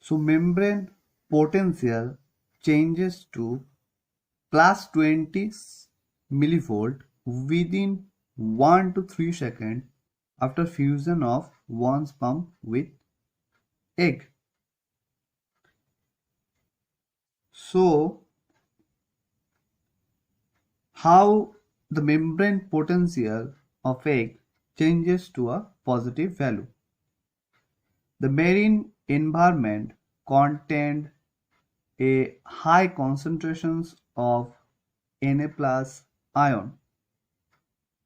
So membrane potential changes to plus 20 millivolt within 1 to 3 seconds after fusion of one sperm with egg. So how the membrane potential of egg changes to a positive value. The marine environment contained a high concentrations of Na plus ion.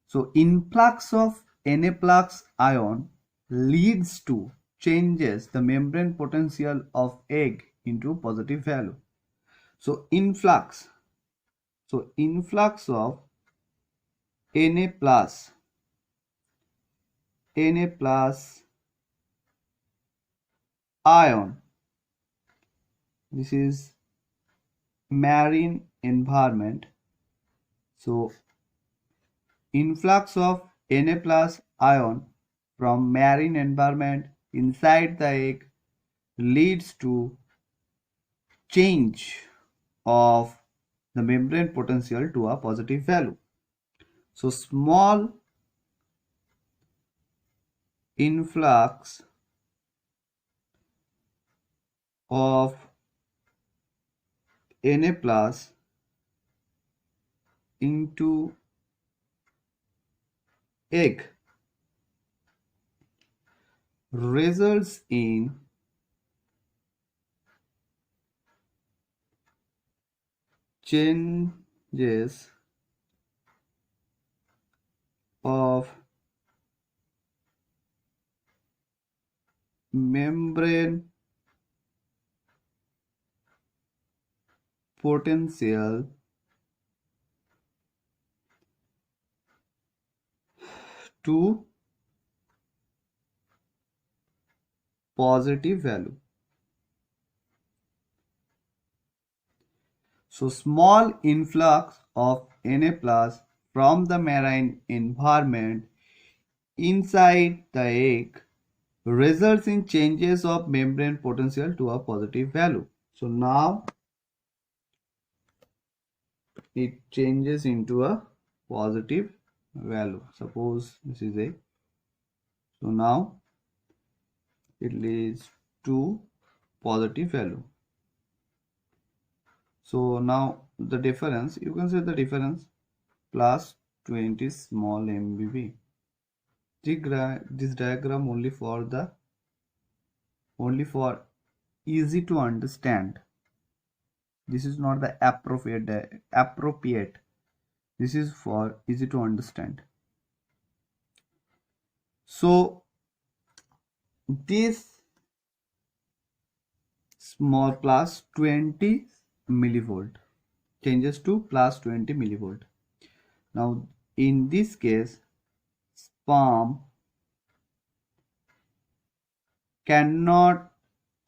So influx of Na plus ion leads to changes the membrane potential of egg into positive value. So influx of Na plus ion. This is marine environment. So influx of Na plus ion from marine environment inside the egg leads to change of the membrane potential to a positive value. So small influx of Na plus into egg results in changes of membrane potential to positive value. So small influx of Na plus from the marine environment inside the egg results in changes of membrane potential to a positive value. So now it changes into a positive value. Suppose this is a, so now it leads to positive value. So now the difference, you can say the difference plus 20 small MBV. This diagram only for easy to understand. This is not the appropriate. This is for easy to understand. So this small plus 20 millivolt changes to plus 20 millivolt. Now in this case sperm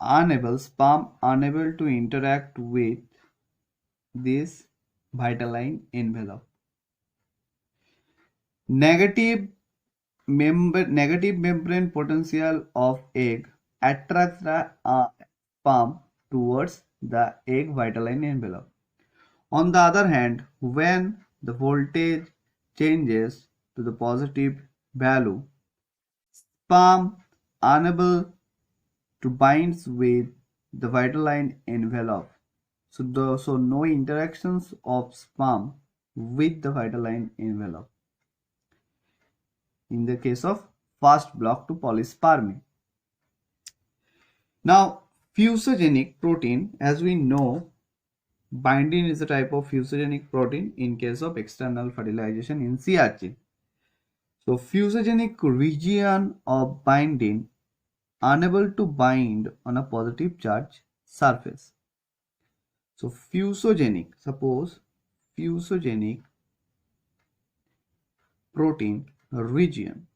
unable to interact with this vitaline envelope. Negative membrane potential of egg attracts the sperm towards the egg vitaline envelope. On the other hand, when the voltage changes to the positive value, sperm unable to bind with the vitaline envelope. So no interactions of sperm with the vitaline envelope. In the case of first block to polyspermy. Now, fusogenic protein, as we know, binding is a type of fusogenic protein in case of external fertilization in sea urchin. So, fusogenic region of binding unable to bind on a positive charge surface. So, suppose fusogenic protein region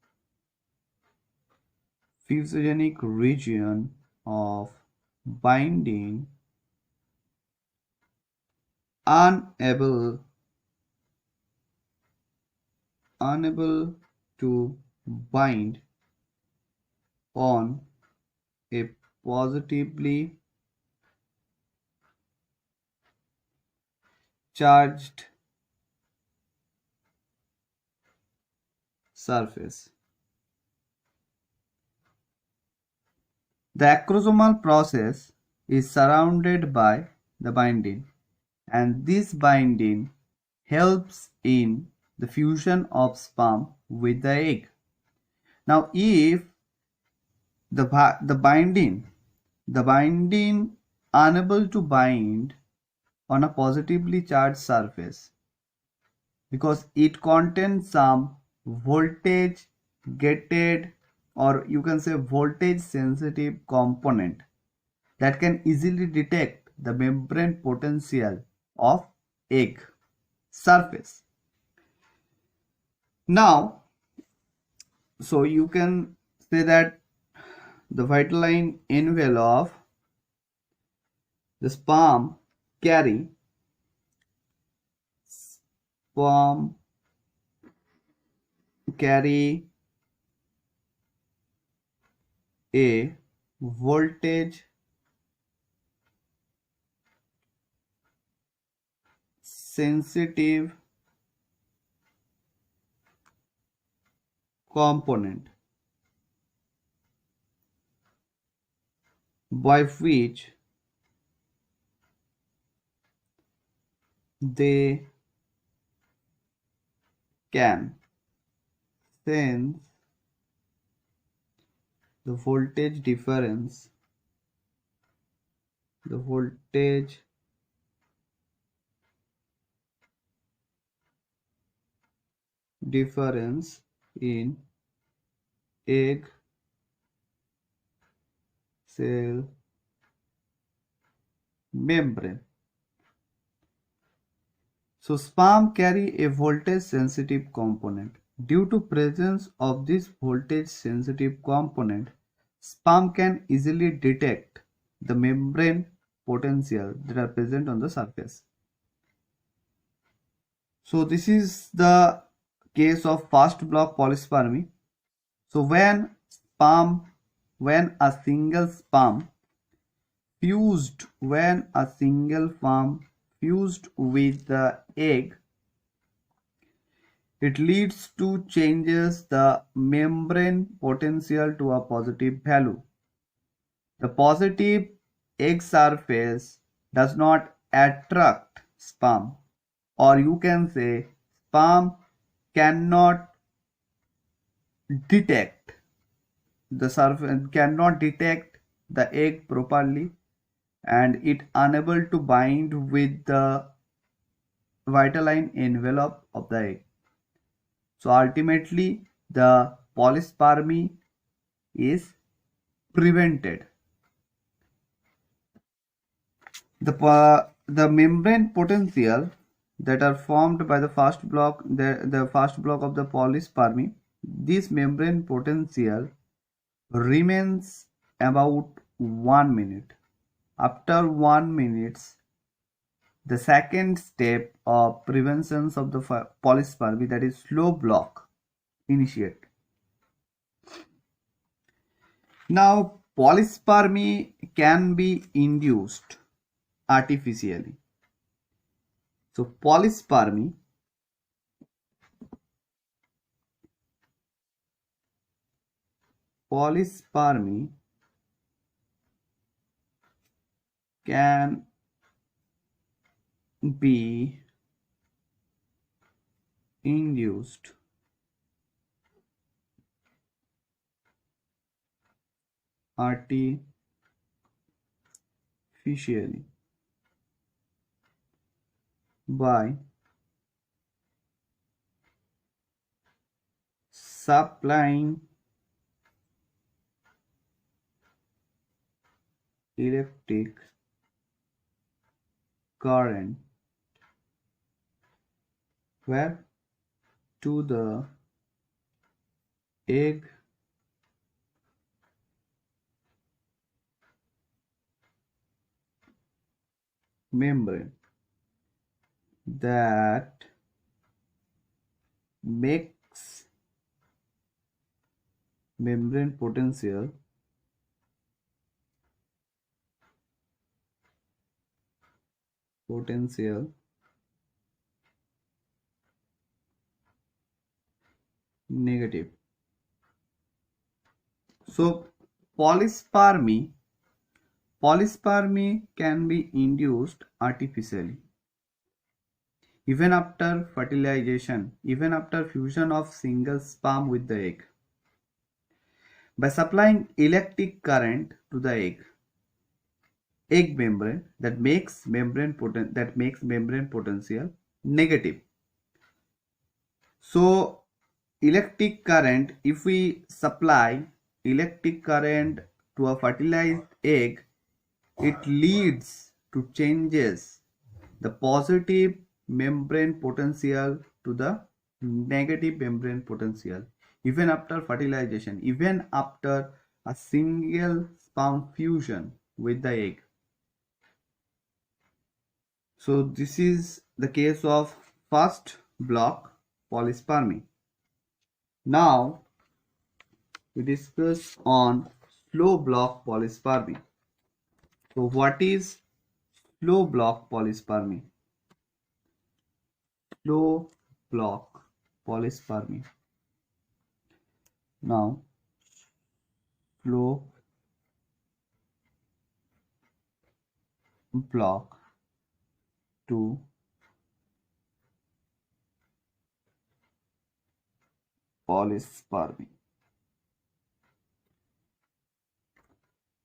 of binding unable to bind on a positively charged surface. The acrosomal process is surrounded by the binding, and this binding helps in the fusion of sperm with the egg. Now, if the binding unable to bind on a positively charged surface because it contains some voltage gated, or you can say voltage sensitive component that can easily detect the membrane potential of egg surface. Now, so you can say that the vitelline envelope, the sperm carry a voltage sensitive component by which they can sense the voltage difference in egg cell membrane. So sperm carry a voltage sensitive component. Due to presence of this voltage sensitive component, sperm can easily detect the membrane potential that are present on the surface. So this is the case of fast block polyspermy. So when a single sperm fused with the egg, it leads to changes the membrane potential to a positive value. The positive egg surface does not attract sperm, or you can say sperm cannot detect the egg properly, and it unable to bind with the vitelline envelope of the egg. So ultimately the polyspermy is prevented. The membrane potential that are formed by the first block, the first block of the polyspermy, this membrane potential remains about 1 minute. After 1 minute, the second step of prevention of the polyspermy, that is slow block, initiate. Now polyspermy can be induced artificially. So polyspermy can be induced artificially by supplying electric current where to the egg membrane that makes membrane potential negative. So polyspermy can be induced artificially even after fertilization, even after fusion of single sperm with the egg. By supplying electric current to the egg membrane that makes membrane potential negative. So electric current, if we supply electric current to a fertilized egg, it leads to changes the positive membrane potential to the negative membrane potential even after fertilization, even after a single sperm fusion with the egg. So this is the case of first block polyspermy. Now we discuss on slow block polyspermy. So what is slow block polyspermy? Slow block polyspermy. Now slow block to polyspermy.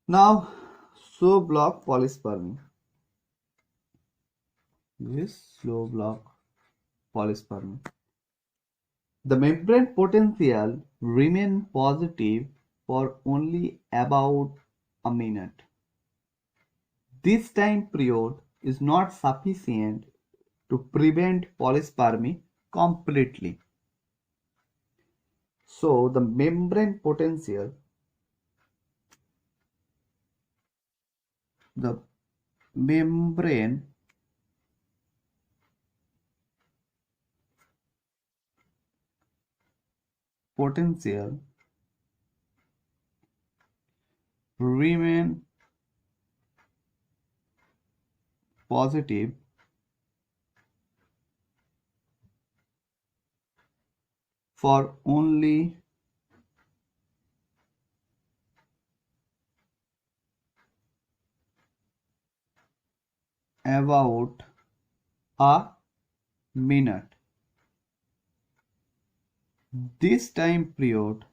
Now slow block polyspermy. This slow block polyspermy. The membrane potential remain positive for only about a minute. This time period is not sufficient to prevent polyspermy completely. So the membrane potential remain positive for only about a minute. This time period